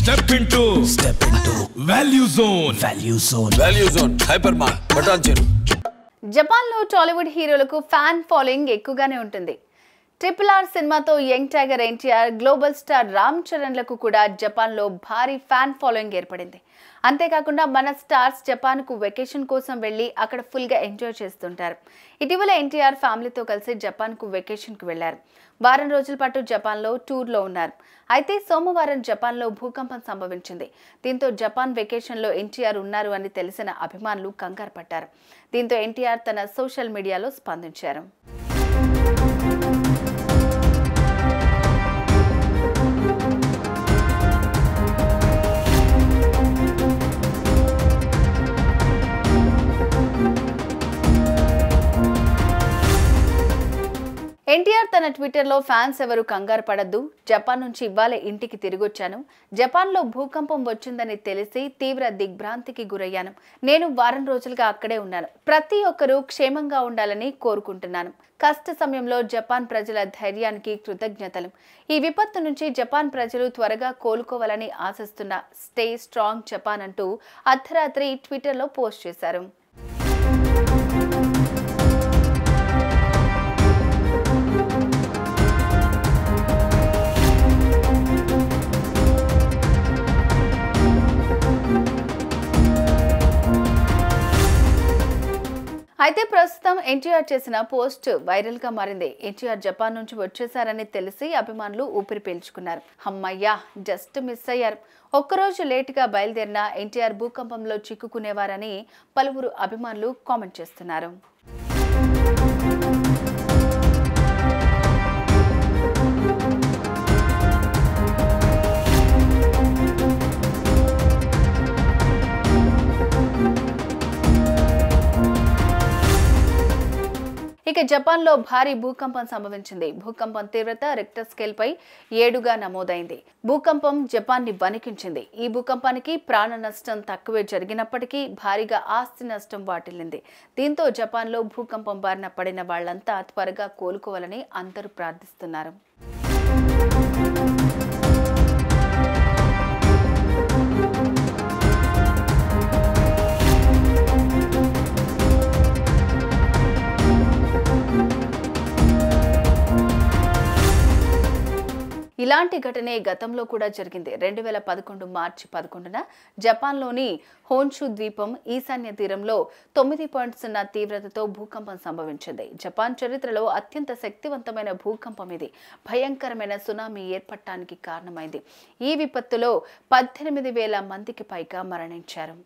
Step into Value Zone. Value Zone. Hypermart. Button. జపాన్లో టాలీవుడ్ హీరోలకు fan following ఎక్కువగానే ఉంటుంది. RRR సినిమాతో young tiger NTR, global star Ram చరణ్లకు కూడా జపాన్లో భారీ ఫ్యాన్ ఫాలోయింగ్ ఏర్పడింది. అంతేకాకుండా మన స్టార్స్ జపాన్కు వెకేషన్ కోసం వెళ్ళి అక్కడ ఫుల్గా ఎంజాయ్ చేస్తుంటారు. ఇటీవల NTR ఫ్యామిలీతో కలిసి జపాన్కు వెకేషన్కు వెళ్లారు. వారం రోజుల పాటు జపాన్లో టూర్లో ఉన్నారు. అయితే సోమవారం జపాన్లో భూకంపం సంభవించింది. దీంతో జపాన్ వెకేషన్లో NTR ఉన్నారు అని తెలిసిన అభిమానులు కంగారు పడ్డారు. దీంతో NTR తన సోషల్ మీడియాలో స్పందించారు. NTR తన ట్విట్టర్లో ఫ్యాన్స్ ఎవరు కంగారు పడద్దు, జపాన్ నుంచి ఇవాళ ఇంటికి తిరిగొచ్చాను. జపాన్లో భూకంపం వచ్చిందని తెలిసి తీవ్ర దిగ్భ్రాంతికి గురయ్యాను. నేను వారం రోజులుగా అక్కడే ఉన్నాను. ప్రతి ఒక్కరూ క్షేమంగా ఉండాలని కోరుకుంటున్నాను. కష్ట సమయంలో జపాన్ ప్రజల ధైర్యానికి కృతజ్ఞతలు. ఈ విపత్తు నుంచి జపాన్ ప్రజలు త్వరగా కోలుకోవాలని ఆశిస్తున్న. స్టే స్ట్రాంగ్ జపాన్ అంటూ అర్ధరాత్రి ట్విట్టర్లో పోస్ట్ చేశారు. అయితే ప్రస్తుతం NTR చేసిన పోస్ట్ వైరల్ గా మారింది. NTR జపాన్ నుంచి వచ్చేసారని తెలిసి అభిమానులు ఊపిరి పీల్చుకున్నారు. అమ్మయ్యా, జస్ట్ మిస్ అయ్యారు. ఒక్కరోజు లేటుగా బయలుదేరిన NTR భూకంపంలో చిక్కుకునేవారని పలువురు అభిమానులు కామెంట్ చేస్తున్నారు. ఇక జపాన్లో భారీ భూకంపం సంభవించింది. భూకంపం తీవ్రత రిక్టర్ స్కేల్ పై 7గా నమోదైంది. భూకంపం జపాన్ని వణికించింది. ఈ భూకంపానికి ప్రాణ నష్టం తక్కువే జరిగినప్పటికీ భారీగా ఆస్తి నష్టం వాటిల్లింది. దీంతో జపాన్లో భూకంపం బారిన పడిన వాళ్లంతా త్వరగా కోలుకోవాలని అందరూ ప్రార్థిస్తున్నారు. ఇలాంటి ఘటనే గతంలో కూడా జరిగింది. 2011 మార్చి 11న జపాన్లోని హోన్షు ద్వీపం ఈశాన్య తీరంలో 9.0 తీవ్రతతో భూకంపం సంభవించింది. జపాన్ చరిత్రలో అత్యంత శక్తివంతమైన భూకంపం ఇది. భయంకరమైన సునామీ ఏర్పడటానికి కారణమైంది. ఈ విపత్తులో 18,000 మందికి పైగా మరణించారు.